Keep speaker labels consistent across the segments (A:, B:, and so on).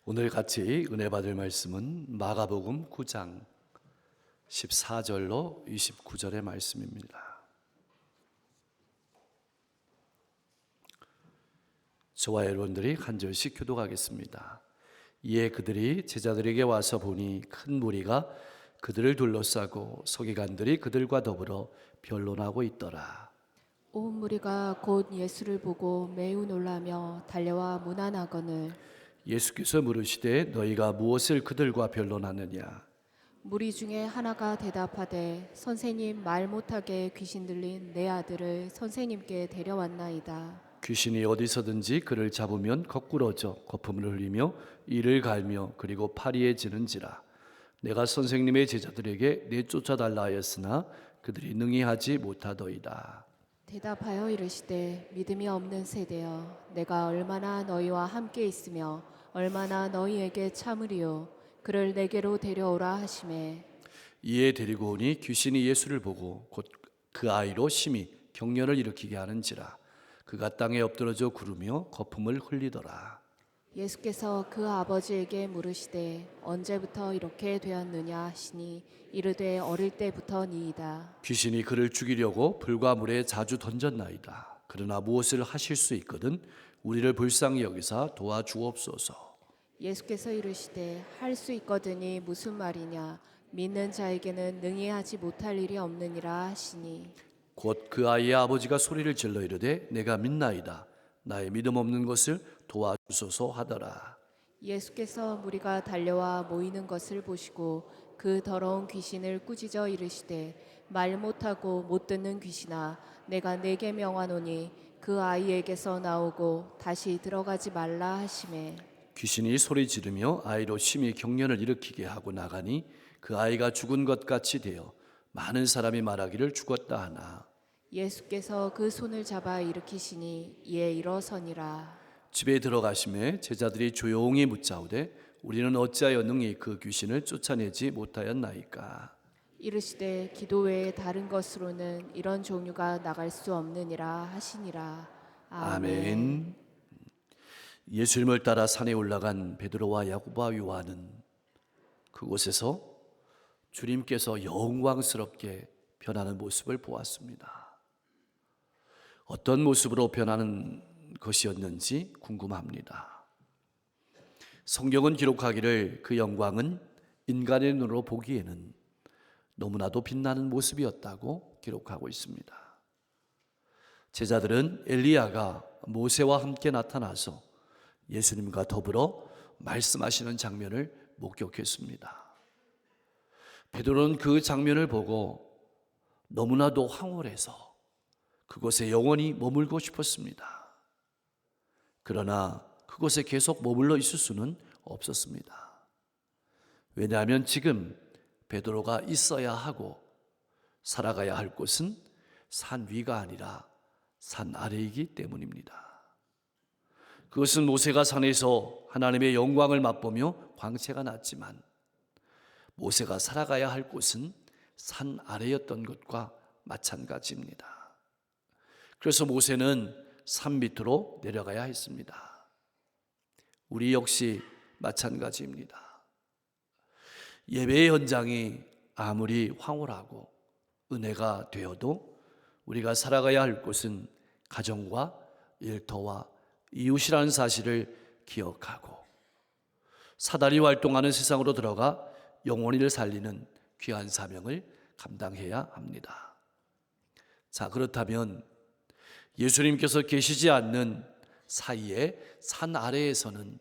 A: 오늘 같이 은혜 받을 말씀은 마가복음 9장 14절로 29절의 말씀입니다. 저와 여러분들이 한 절씩 교독하겠습니다. 이에 그들이 제자들에게 와서 보니 큰 무리가 그들을 둘러싸고 서기관들이 그들과 더불어 변론하고 있더라.
B: 온 무리가 곧 예수를 보고 매우 놀라며 달려와 문안하거늘
A: 예수께서 물으시되 너희가 무엇을 그들과 변론하느냐?
B: 무리 중에 하나가 대답하되 선생님, 말 못하게 귀신 들린 내 아들을 선생님께 데려왔나이다.
A: 귀신이 어디서든지 그를 잡으면 거꾸러져 거품을 흘리며 이를 갈며 그리고 파리에 지는지라. 내가 선생님의 제자들에게 내쫓아달라 하였으나 그들이 능히 하지 못하더이다.
B: 대답하여 이르시되 믿음이 없는 세대여, 내가 얼마나 너희와 함께 있으며 얼마나 너희에게 참으리요. 그를 내게로 데려오라 하시매
A: 이에 데리고 오니 귀신이 예수를 보고 곧 그 아이로 심히 경련을 일으키게 하는지라. 그가 땅에 엎드러져 구르며 거품을 흘리더라.
B: 예수께서 그 아버지에게 물으시되 언제부터 이렇게 되었느냐 하시니 이르되 어릴 때부터니이다.
A: 귀신이 그를 죽이려고 불과 물에 자주 던졌나이다. 그러나 무엇을 하실 수 있거든 우리를 불쌍히 여기사 도와주옵소서.
B: 예수께서 이르시되 할 수 있거든이 무슨 말이냐, 믿는 자에게는 능히 하지 못할 일이 없느니라 하시니
A: 곧 그 아이의 아버지가 소리를 질러 이르되 내가 믿나이다. 나의 믿음 없는 것을 도와주소서 하더라.
B: 예수께서 무리가 달려와 모이는 것을 보시고 그 더러운 귀신을 꾸짖어 이르시되 말 못하고 못 듣는 귀신아, 내가 네게 명하노니 그 아이에게서 나오고 다시 들어가지 말라 하시매
A: 귀신이 소리 지르며 아이로 심히 경련을 일으키게 하고 나가니 그 아이가 죽은 것 같이 되어 많은 사람이 말하기를 죽었다 하나.
B: 예수께서 그 손을 잡아 일으키시니 이에 일어서니라.
A: 집에 들어가심에 제자들이 조용히 묻자오되 우리는 어찌하여 능히 그 귀신을 쫓아내지 못하였나이까.
B: 이르시되 기도 외에 다른 것으로는 이런 종류가 나갈 수 없느니라 하시니라.
A: 아멘. 예수님을 따라 산에 올라간 베드로와 야고보와 요한은 그곳에서 주님께서 영광스럽게 변하는 모습을 보았습니다. 어떤 모습으로 변하는 것이었는지 궁금합니다. 성경은 기록하기를 그 영광은 인간의 눈으로 보기에는 너무나도 빛나는 모습이었다고 기록하고 있습니다. 제자들은 엘리야가 모세와 함께 나타나서 예수님과 더불어 말씀하시는 장면을 목격했습니다. 베드로는 그 장면을 보고 너무나도 황홀해서 그곳에 영원히 머물고 싶었습니다. 그러나 그곳에 계속 머물러 있을 수는 없었습니다. 왜냐하면 지금 베드로가 있어야 하고 살아가야 할 곳은 산 위가 아니라 산 아래이기 때문입니다. 그것은 모세가 산에서 하나님의 영광을 맛보며 광채가 났지만 모세가 살아가야 할 곳은 산 아래였던 것과 마찬가지입니다. 그래서 모세는 산 밑으로 내려가야 했습니다. 우리 역시 마찬가지입니다. 예배의 현장이 아무리 황홀하고 은혜가 되어도 우리가 살아가야 할 곳은 가정과 일터와 이웃이라는 사실을 기억하고 사다리 활동하는 세상으로 들어가 영혼을 살리는 귀한 사명을 감당해야 합니다. 자, 그렇다면 예수님께서 계시지 않는 사이에 산 아래에서는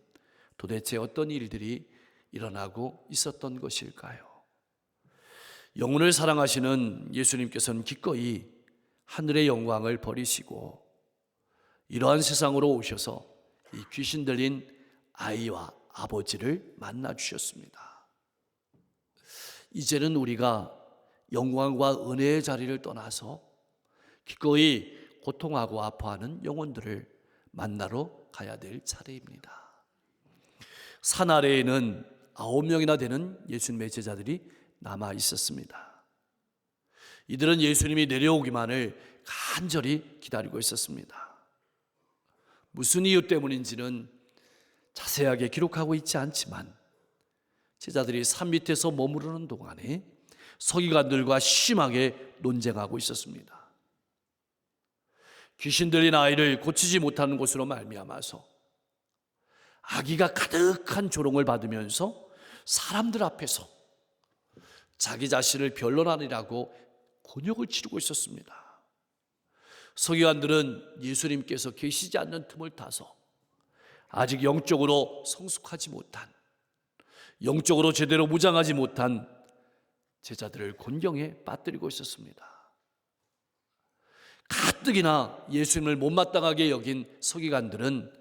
A: 도대체 어떤 일들이 일어나고 있었던 것일까요? 영혼을 사랑하시는 예수님께서는 기꺼이 하늘의 영광을 버리시고 이러한 세상으로 오셔서 이 귀신 들린 아이와 아버지를 만나 주셨습니다. 이제는 우리가 영광과 은혜의 자리를 떠나서 기꺼이 고통하고 아파하는 영혼들을 만나러 가야 될 차례입니다. 산 아래에는 9명이나 되는 예수님의 제자들이 남아 있었습니다. 이들은 예수님이 내려오기만을 간절히 기다리고 있었습니다. 무슨 이유 때문인지는 자세하게 기록하고 있지 않지만 제자들이 산 밑에서 머무르는 동안에 서기관들과 심하게 논쟁하고 있었습니다. 귀신 들린 아이를 고치지 못하는 것으로 말미암아서 아기가 가득한 조롱을 받으면서 사람들 앞에서 자기 자신을 변론하리라고 곤욕을 치르고 있었습니다. 서기관들은 예수님께서 계시지 않는 틈을 타서 아직 영적으로 성숙하지 못한, 영적으로 제대로 무장하지 못한 제자들을 곤경에 빠뜨리고 있었습니다. 가뜩이나 예수님을 못마땅하게 여긴 서기관들은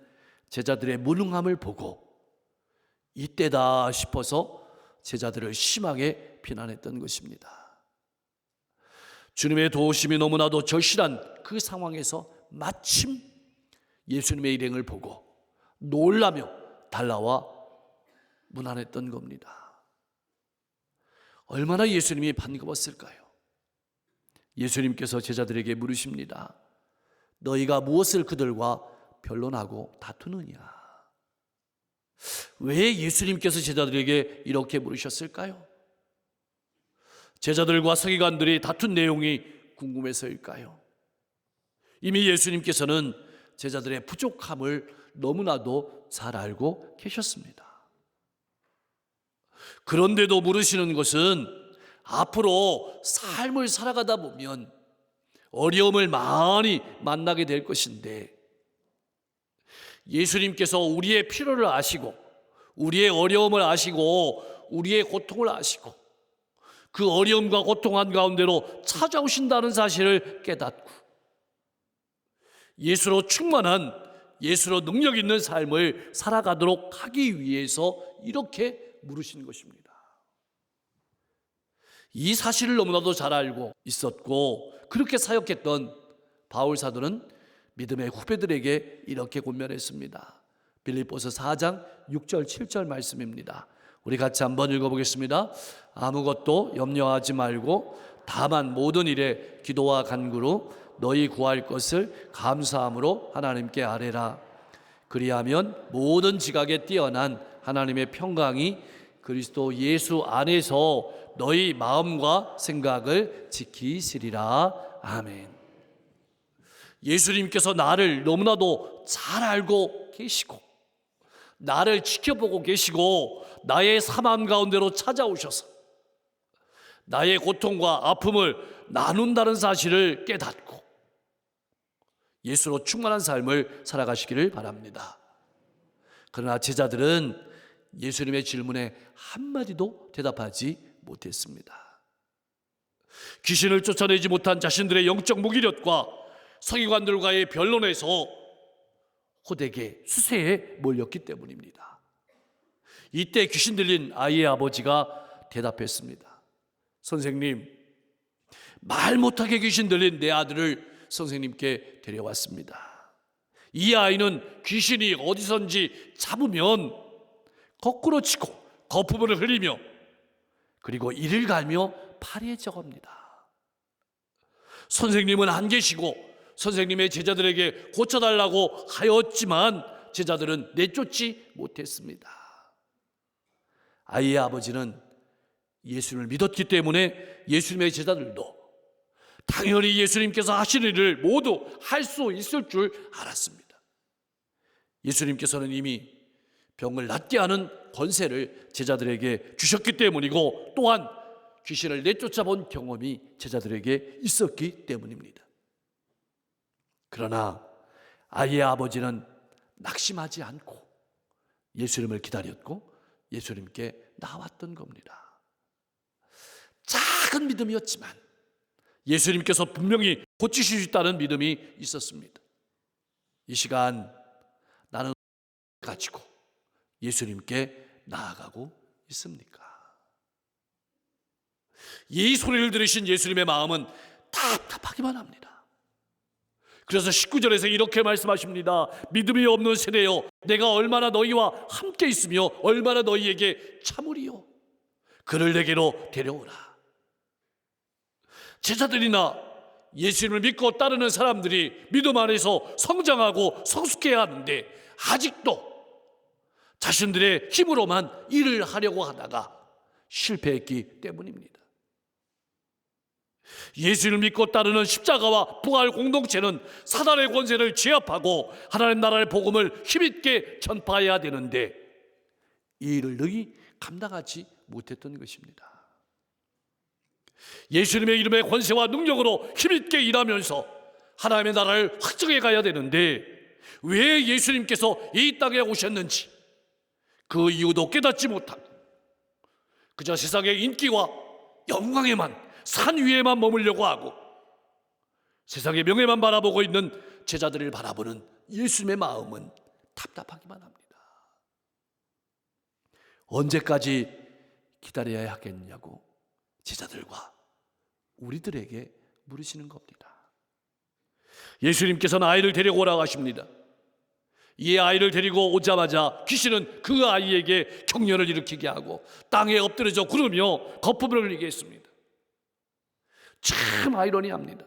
A: 제자들의 무능함을 보고 이때다 싶어서 제자들을 심하게 비난했던 것입니다. 주님의 도우심이 너무나도 절실한 그 상황에서 마침 예수님의 일행을 보고 놀라며 달라와 문안했던 겁니다. 얼마나 예수님이 반가웠을까요? 예수님께서 제자들에게 물으십니다. 너희가 무엇을 그들과 변론하고 다투느냐? 왜 예수님께서 제자들에게 이렇게 물으셨을까요? 제자들과 서기관들이 다툰 내용이 궁금해서일까요? 이미 예수님께서는 제자들의 부족함을 너무나도 잘 알고 계셨습니다. 그런데도 물으시는 것은 앞으로 삶을 살아가다 보면 어려움을 많이 만나게 될 것인데 예수님께서 우리의 필요를 아시고 우리의 어려움을 아시고 우리의 고통을 아시고 그 어려움과 고통 한가운데로 찾아오신다는 사실을 깨닫고 예수로 충만한, 예수로 능력 있는 삶을 살아가도록 하기 위해서 이렇게 물으신 것입니다. 이 사실을 너무나도 잘 알고 있었고 그렇게 사역했던 바울 사도는 믿음의 후배들에게 이렇게 권면했습니다. 빌립보서 4장 6절 7절 말씀입니다. 우리 같이 한번 읽어보겠습니다. 아무것도 염려하지 말고 다만 모든 일에 기도와 간구로 너희 구할 것을 감사함으로 하나님께 아뢰라. 그리하면 모든 지각에 뛰어난 하나님의 평강이 그리스도 예수 안에서 너희 마음과 생각을 지키시리라. 아멘. 예수님께서 나를 너무나도 잘 알고 계시고 나를 지켜보고 계시고 나의 삶 가운데로 찾아오셔서 나의 고통과 아픔을 나눈다는 사실을 깨닫고 예수로 충만한 삶을 살아가시기를 바랍니다. 그러나 제자들은 예수님의 질문에 한마디도 대답하지 못했습니다. 귀신을 쫓아내지 못한 자신들의 영적 무기력과 서기관들과의 변론에서 호되게 수세에 몰렸기 때문입니다. 이때 귀신 들린 아이의 아버지가 대답했습니다. 선생님, 말 못하게 귀신 들린 내 아들을 선생님께 데려왔습니다. 이 아이는 귀신이 어디선지 잡으면 거꾸로 치고 거품을 흘리며 그리고 이를 갈며 파리에 적합니다. 선생님은 안 계시고 선생님의 제자들에게 고쳐달라고 하였지만 제자들은 내쫓지 못했습니다. 아이의 아버지는 예수님을 믿었기 때문에 예수님의 제자들도 당연히 예수님께서 하신 일을 모두 할 수 있을 줄 알았습니다. 예수님께서는 이미 병을 낫게 하는 권세를 제자들에게 주셨기 때문이고 또한 귀신을 내쫓아본 경험이 제자들에게 있었기 때문입니다. 그러나 아이의 아버지는 낙심하지 않고 예수님을 기다렸고 예수님께 나왔던 겁니다. 작은 믿음이었지만 예수님께서 분명히 고치실 수 있다는 믿음이 있었습니다. 이 시간 나는 가지고 예수님께 나아가고 있습니까? 이 소리를 들으신 예수님의 마음은 답답하기만 합니다. 그래서 19절에서 이렇게 말씀하십니다. 믿음이 없는 세대여, 내가 얼마나 너희와 함께 있으며 얼마나 너희에게 참으리요. 그를 내게로 데려오라. 제자들이나 예수님을 믿고 따르는 사람들이 믿음 안에서 성장하고 성숙해야 하는데 아직도 자신들의 힘으로만 일을 하려고 하다가 실패했기 때문입니다. 예수를 믿고 따르는 십자가와 부활 공동체는 사단의 권세를 제압하고 하나님 나라의 복음을 힘있게 전파해야 되는데 이 일을 능히 감당하지 못했던 것입니다. 예수님의 이름의 권세와 능력으로 힘있게 일하면서 하나님의 나라를 확증해 가야 되는데 왜 예수님께서 이 땅에 오셨는지 그 이유도 깨닫지 못하고 그저 세상의 인기와 영광에만 산 위에만 머물려고 하고 세상의 명예만 바라보고 있는 제자들을 바라보는 예수님의 마음은 답답하기만 합니다. 언제까지 기다려야 하겠냐고 제자들과 우리들에게 물으시는 겁니다. 예수님께서는 아이를 데리고 오라고 하십니다. 이 아이를 데리고 오자마자 귀신은 그 아이에게 격려를 일으키게 하고 땅에 엎드려져 구르며 거품을 흘리게 했습니다. 참 아이러니합니다.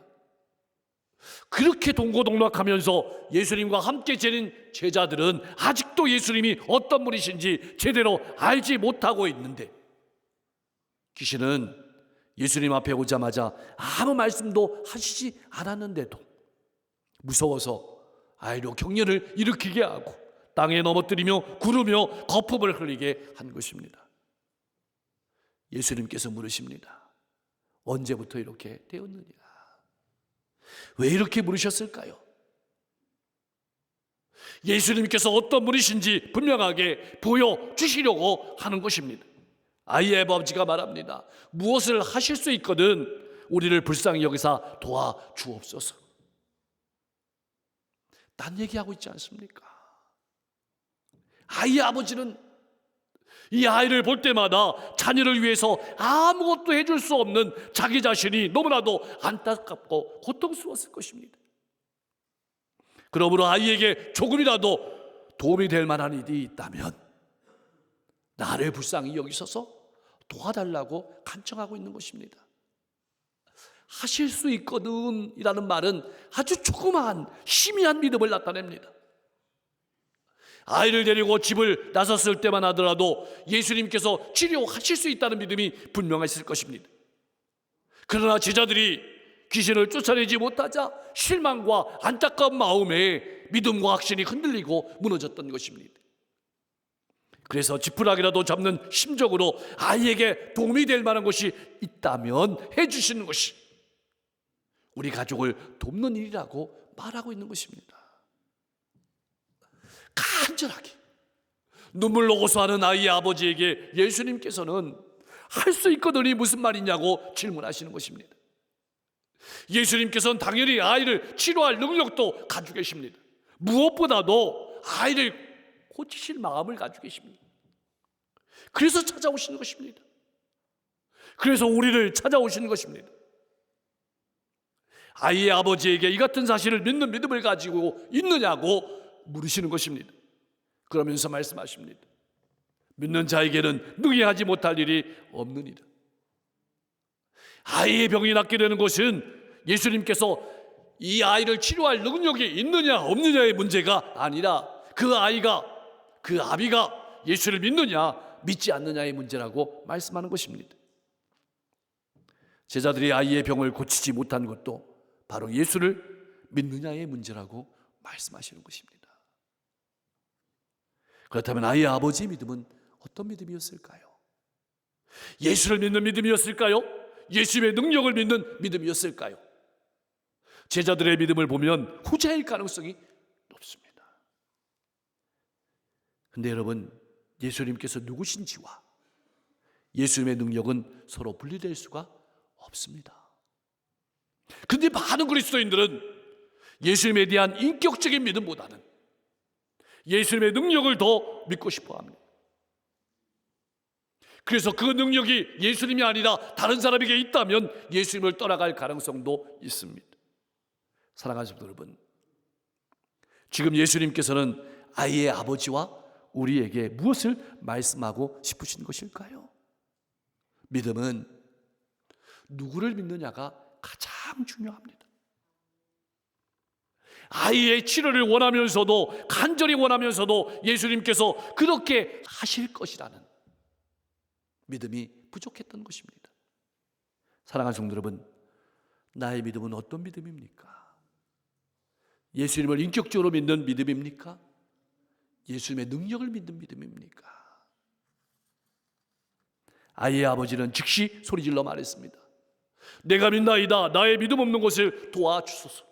A: 그렇게 동고동락하면서 예수님과 함께 지낸 제자들은 아직도 예수님이 어떤 분이신지 제대로 알지 못하고 있는데 귀신은 예수님 앞에 오자마자 아무 말씀도 하시지 않았는데도 무서워서 아이로 격려를 일으키게 하고 땅에 넘어뜨리며 구르며 거품을 흘리게 한 것입니다. 예수님께서 물으십니다. 언제부터 이렇게 되었느냐? 왜 이렇게 물으셨을까요? 예수님께서 어떤 분이신지 분명하게 보여주시려고 하는 것입니다. 아이의 아버지가 말합니다. 무엇을 하실 수 있거든 우리를 불쌍히 여기사 도와주옵소서. 딴 얘기하고 있지 않습니까? 아이의 아버지는 이 아이를 볼 때마다 자녀를 위해서 아무것도 해줄 수 없는 자기 자신이 너무나도 안타깝고 고통스러웠을 것입니다. 그러므로 아이에게 조금이라도 도움이 될 만한 일이 있다면 나를 불쌍히 여기셔서 도와달라고 간청하고 있는 것입니다. 하실 수 있거든 이라는 말은 아주 조그마한 희미한 믿음을 나타냅니다. 아이를 데리고 집을 나섰을 때만 하더라도 예수님께서 치료하실 수 있다는 믿음이 분명했을 것입니다. 그러나 제자들이 귀신을 쫓아내지 못하자 실망과 안타까운 마음에 믿음과 확신이 흔들리고 무너졌던 것입니다. 그래서 지푸라기라도 잡는 심정으로 아이에게 도움이 될 만한 것이 있다면 해주시는 것이 우리 가족을 돕는 일이라고 말하고 있는 것입니다. 간절하게 눈물로 호소하는 아이의 아버지에게 예수님께서는 할 수 있거든이 무슨 말이냐고 질문하시는 것입니다. 예수님께서는 당연히 아이를 치료할 능력도 가지고 계십니다. 무엇보다도 아이를 고치실 마음을 가지고 계십니다. 그래서 찾아오시는 것입니다. 그래서 우리를 찾아오시는 것입니다. 아이의 아버지에게 이 같은 사실을 믿는 믿음을 가지고 있느냐고 물으시는 것입니다. 그러면서 말씀하십니다. 믿는 자에게는 능히 하지 못할 일이 없느니라. 아이의 병이 낫게 되는 것은 예수님께서 이 아이를 치료할 능력이 있느냐 없느냐의 문제가 아니라 그 아이가 그 아비가 예수를 믿느냐 믿지 않느냐의 문제라고 말씀하는 것입니다. 제자들이 아이의 병을 고치지 못한 것도 바로 예수를 믿느냐의 문제라고 말씀하시는 것입니다. 그렇다면 아이의 아버지의 믿음은 어떤 믿음이었을까요? 예수를 믿는 믿음이었을까요? 예수의 능력을 믿는 믿음이었을까요? 제자들의 믿음을 보면 후자일 가능성이 높습니다. 그런데 여러분, 예수님께서 누구신지와 예수님의 능력은 서로 분리될 수가 없습니다. 그런데 많은 그리스도인들은 예수님에 대한 인격적인 믿음보다는 예수님의 능력을 더 믿고 싶어 합니다. 그래서 그 능력이 예수님이 아니라 다른 사람에게 있다면 예수님을 떠나갈 가능성도 있습니다. 사랑하는 성도 여러분, 지금 예수님께서는 아이의 아버지와 우리에게 무엇을 말씀하고 싶으신 것일까요? 믿음은 누구를 믿느냐가 가장 중요합니다. 아이의 치료를 원하면서도, 간절히 원하면서도 예수님께서 그렇게 하실 것이라는 믿음이 부족했던 것입니다. 사랑하는 성도 여러분, 나의 믿음은 어떤 믿음입니까? 예수님을 인격적으로 믿는 믿음입니까? 예수님의 능력을 믿는 믿음입니까? 아이의 아버지는 즉시 소리질러 말했습니다. 내가 믿나이다. 나의 믿음 없는 것을 도와주소서.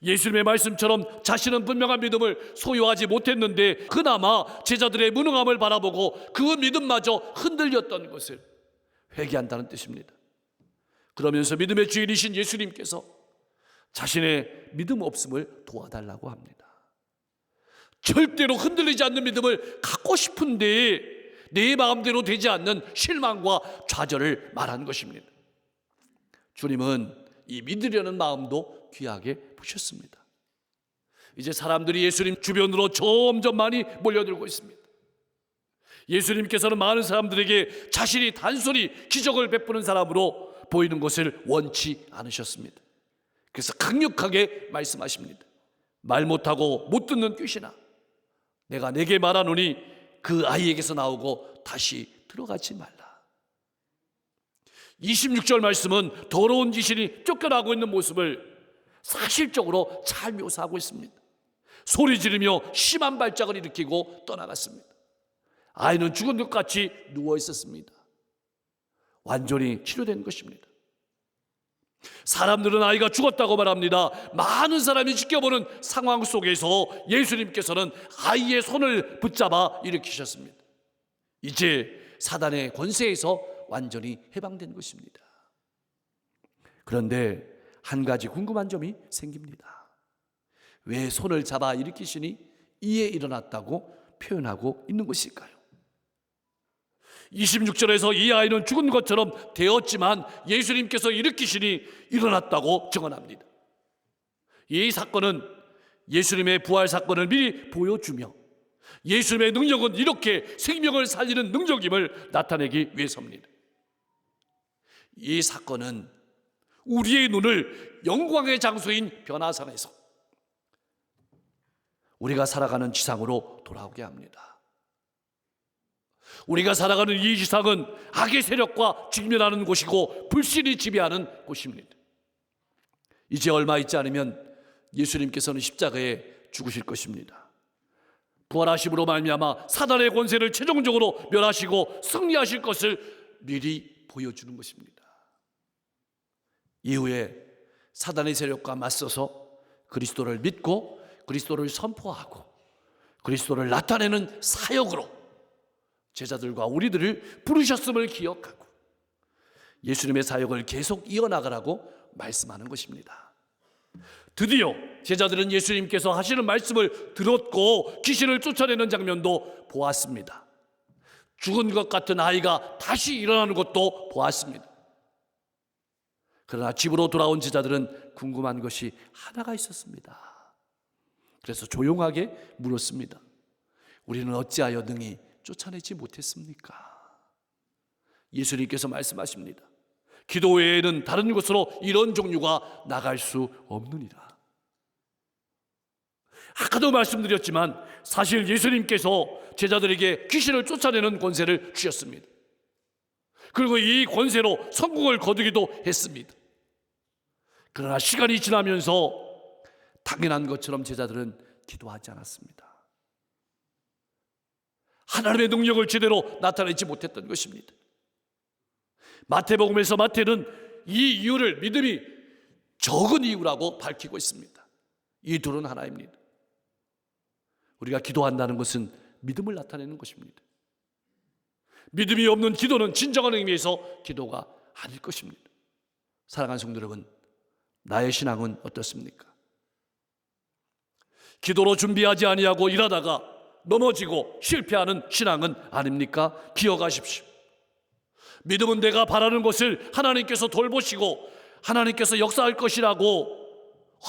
A: 예수님의 말씀처럼 자신은 분명한 믿음을 소유하지 못했는데 그나마 제자들의 무능함을 바라보고 그 믿음마저 흔들렸던 것을 회개한다는 뜻입니다. 그러면서 믿음의 주인이신 예수님께서 자신의 믿음 없음을 도와달라고 합니다. 절대로 흔들리지 않는 믿음을 갖고 싶은데 내 마음대로 되지 않는 실망과 좌절을 말하는 것입니다. 주님은 이 믿으려는 마음도 귀하게 보셨습니다. 이제 사람들이 예수님 주변으로 점점 많이 몰려들고 있습니다. 예수님께서는 많은 사람들에게 자신이 단순히 기적을 베푸는 사람으로 보이는 것을 원치 않으셨습니다. 그래서 강력하게 말씀하십니다. 말 못하고 못 듣는 귀신아, 내가 내게 말하노니 그 아이에게서 나오고 다시 들어가지 말라. 26절 말씀은 더러운 귀신이 쫓겨나고 있는 모습을 사실적으로 잘 묘사하고 있습니다. 소리 지르며 심한 발작을 일으키고 떠나갔습니다. 아이는 죽은 것 같이 누워 있었습니다. 완전히 치료된 것입니다. 사람들은 아이가 죽었다고 말합니다. 많은 사람이 지켜보는 상황 속에서 예수님께서는 아이의 손을 붙잡아 일으키셨습니다. 이제 사단의 권세에서 완전히 해방된 것입니다. 그런데 한 가지 궁금한 점이 생깁니다. 왜 손을 잡아 일으키시니 이에 일어났다고 표현하고 있는 것일까요? 26절에서 이 아이는 죽은 것처럼 되었지만 예수님께서 일으키시니 일어났다고 증언합니다. 이 사건은 예수님의 부활 사건을 미리 보여주며 예수님의 능력은 이렇게 생명을 살리는 능력임을 나타내기 위해서입니다. 이 사건은 우리의 눈을 영광의 장소인 변화산에서 우리가 살아가는 지상으로 돌아오게 합니다. 우리가 살아가는 이 지상은 악의 세력과 직면하는 곳이고 불신이 지배하는 곳입니다. 이제 얼마 있지 않으면 예수님께서는 십자가에 죽으실 것입니다. 부활하심으로 말미암아 사단의 권세를 최종적으로 멸하시고 승리하실 것을 미리 보여주는 것입니다. 이후에 사단의 세력과 맞서서 그리스도를 믿고 그리스도를 선포하고 그리스도를 나타내는 사역으로 제자들과 우리들을 부르셨음을 기억하고 예수님의 사역을 계속 이어나가라고 말씀하는 것입니다. 드디어 제자들은 예수님께서 하시는 말씀을 들었고 귀신을 쫓아내는 장면도 보았습니다. 죽은 것 같은 아이가 다시 일어나는 것도 보았습니다. 그러나 집으로 돌아온 제자들은 궁금한 것이 하나가 있었습니다. 그래서 조용하게 물었습니다. 우리는 어찌하여 능히 쫓아내지 못했습니까? 예수님께서 말씀하십니다. 기도 외에는 다른 곳으로 이런 종류가 나갈 수 없느니라. 아까도 말씀드렸지만 사실 예수님께서 제자들에게 귀신을 쫓아내는 권세를 주셨습니다. 그리고 이 권세로 성공을 거두기도 했습니다. 그러나 시간이 지나면서 당연한 것처럼 제자들은 기도하지 않았습니다. 하나님의 능력을 제대로 나타내지 못했던 것입니다. 마태복음에서 마태는 이 이유를 믿음이 적은 이유라고 밝히고 있습니다. 이 둘은 하나입니다. 우리가 기도한다는 것은 믿음을 나타내는 것입니다. 믿음이 없는 기도는 진정한 의미에서 기도가 아닐 것입니다. 사랑하는 성도 여러분, 나의 신앙은 어떻습니까? 기도로 준비하지 아니하고 일하다가 넘어지고 실패하는 신앙은 아닙니까? 기억하십시오. 믿음은 내가 바라는 것을 하나님께서 돌보시고 하나님께서 역사할 것이라고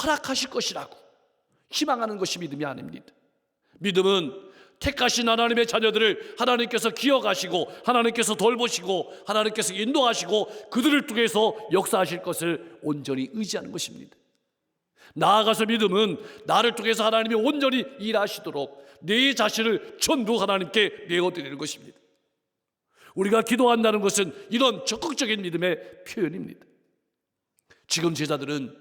A: 허락하실 것이라고 희망하는 것이 믿음이 아닙니다. 믿음은 택하신 하나님의 자녀들을 하나님께서 기억하시고 하나님께서 돌보시고 하나님께서 인도하시고 그들을 통해서 역사하실 것을 온전히 의지하는 것입니다. 나아가서 믿음은 나를 통해서 하나님이 온전히 일하시도록 내 자신을 전부 하나님께 내어드리는 것입니다. 우리가 기도한다는 것은 이런 적극적인 믿음의 표현입니다. 지금 제자들은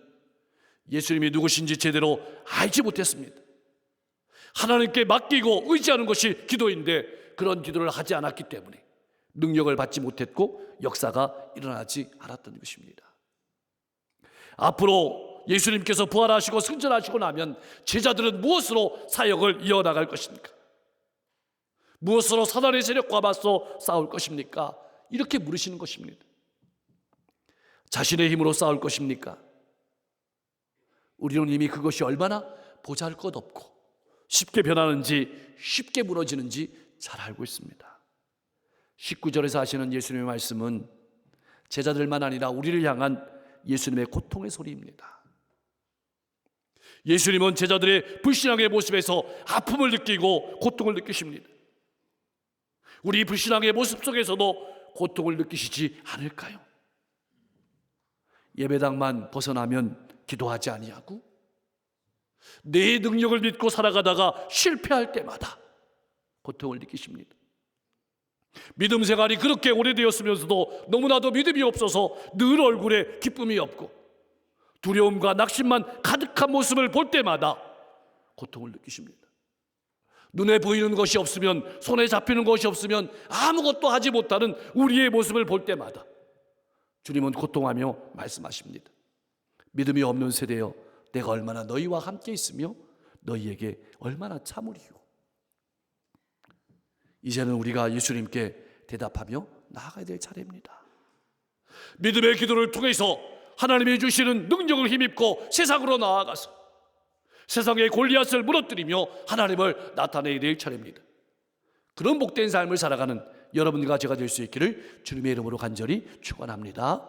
A: 예수님이 누구신지 제대로 알지 못했습니다. 하나님께 맡기고 의지하는 것이 기도인데 그런 기도를 하지 않았기 때문에 능력을 받지 못했고 역사가 일어나지 않았던 것입니다. 앞으로 예수님께서 부활하시고 승천하시고 나면 제자들은 무엇으로 사역을 이어나갈 것입니까? 무엇으로 사단의 세력과 맞서 싸울 것입니까? 이렇게 물으시는 것입니다. 자신의 힘으로 싸울 것입니까? 우리는 이미 그것이 얼마나 보잘것없고 쉽게 변하는지 쉽게 무너지는지 잘 알고 있습니다. 19절에서 하시는 예수님의 말씀은 제자들만 아니라 우리를 향한 예수님의 고통의 소리입니다. 예수님은 제자들의 불신앙의 모습에서 아픔을 느끼고 고통을 느끼십니다. 우리 불신앙의 모습 속에서도 고통을 느끼시지 않을까요? 예배당만 벗어나면 기도하지 아니하고 내 능력을 믿고 살아가다가 실패할 때마다 고통을 느끼십니다. 믿음 생활이 그렇게 오래되었으면서도 너무나도 믿음이 없어서 늘 얼굴에 기쁨이 없고 두려움과 낙심만 가득한 모습을 볼 때마다 고통을 느끼십니다. 눈에 보이는 것이 없으면, 손에 잡히는 것이 없으면 아무것도 하지 못하는 우리의 모습을 볼 때마다 주님은 고통하며 말씀하십니다. 믿음이 없는 세대여, 내가 얼마나 너희와 함께 있으며 너희에게 얼마나 참으리요. 이제는 우리가 예수님께 대답하며 나아가야 될 차례입니다. 믿음의 기도를 통해서 하나님이 주시는 능력을 힘입고 세상으로 나아가서 세상의 골리앗을 무너뜨리며 하나님을 나타내야 될 차례입니다. 그런 복된 삶을 살아가는 여러분과 제가 될 수 있기를 주님의 이름으로 간절히 축원합니다.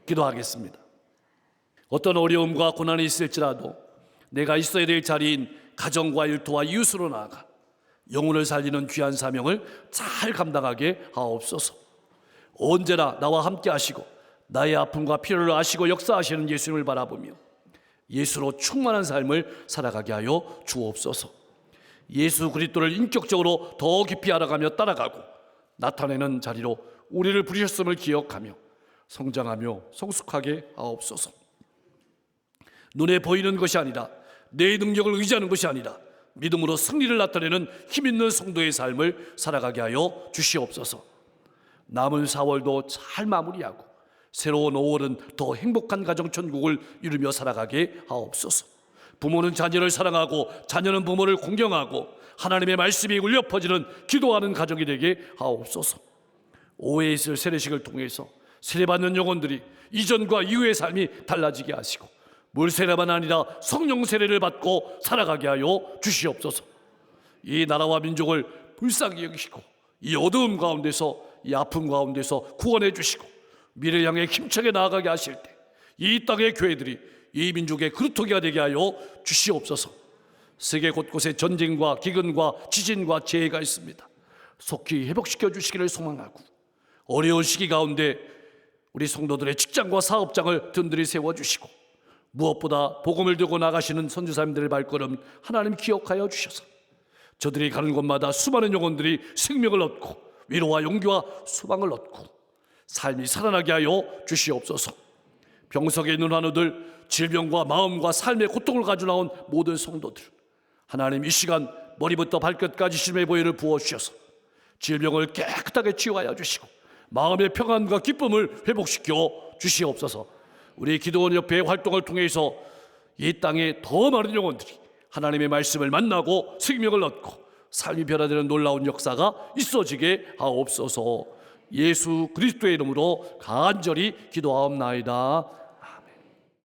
A: 기도하겠습니다. 어떤 어려움과 고난이 있을지라도 내가 있어야 될 자리인 가정과 일터와 이웃으로 나아가 영혼을 살리는 귀한 사명을 잘 감당하게 하옵소서. 언제나 나와 함께 하시고 나의 아픔과 필요를 아시고 역사하시는 예수님을 바라보며 예수로 충만한 삶을 살아가게 하여 주옵소서. 예수 그리스도를 인격적으로 더 깊이 알아가며 따라가고 나타내는 자리로 우리를 부르셨음을 기억하며 성장하며 성숙하게 하옵소서. 눈에 보이는 것이 아니라 내 능력을 의지하는 것이 아니라 믿음으로 승리를 나타내는 힘있는 성도의 삶을 살아가게 하여 주시옵소서. 남은 4월도 잘 마무리하고 새로운 5월은 더 행복한 가정천국을 이루며 살아가게 하옵소서. 부모는 자녀를 사랑하고 자녀는 부모를 공경하고 하나님의 말씀이 울려 퍼지는 기도하는 가정이 되게 하옵소서. 오해에 있을 세례식을 통해서 세례받는 영혼들이 이전과 이후의 삶이 달라지게 하시고 물세례만 아니라 성령 세례를 받고 살아가게 하여 주시옵소서. 이 나라와 민족을 불쌍히 여기시고 이 어두움 가운데서 이 아픔 가운데서 구원해 주시고 미래를 향해 힘차게 나아가게 하실 때 이 땅의 교회들이 이 민족의 그루터기가 되게 하여 주시옵소서. 세계 곳곳에 전쟁과 기근과 지진과 재해가 있습니다. 속히 회복시켜 주시기를 소망하고 어려운 시기 가운데 우리 성도들의 직장과 사업장을 든든히 세워주시고 무엇보다 복음을 들고 나가시는 선지자님들의 발걸음 하나님 기억하여 주셔서 저들이 가는 곳마다 수많은 영혼들이 생명을 얻고 위로와 용기와 소망을 얻고 삶이 살아나게 하여 주시옵소서. 병석에 있는 환우들, 질병과 마음과 삶의 고통을 가지고 나온 모든 성도들, 하나님 이 시간 머리부터 발끝까지 심의 보혈을 부어주셔서 질병을 깨끗하게 치유하여 주시고 마음의 평안과 기쁨을 회복시켜 주시옵소서. 우리 기도원 협회의 활동을 통해서 이 땅에 더 많은 영혼들이 하나님의 말씀을 만나고 생명을 얻고 삶이 변화되는 놀라운 역사가 있어지게 하옵소서. 예수 그리스도의 이름으로 간절히 기도하옵나이다.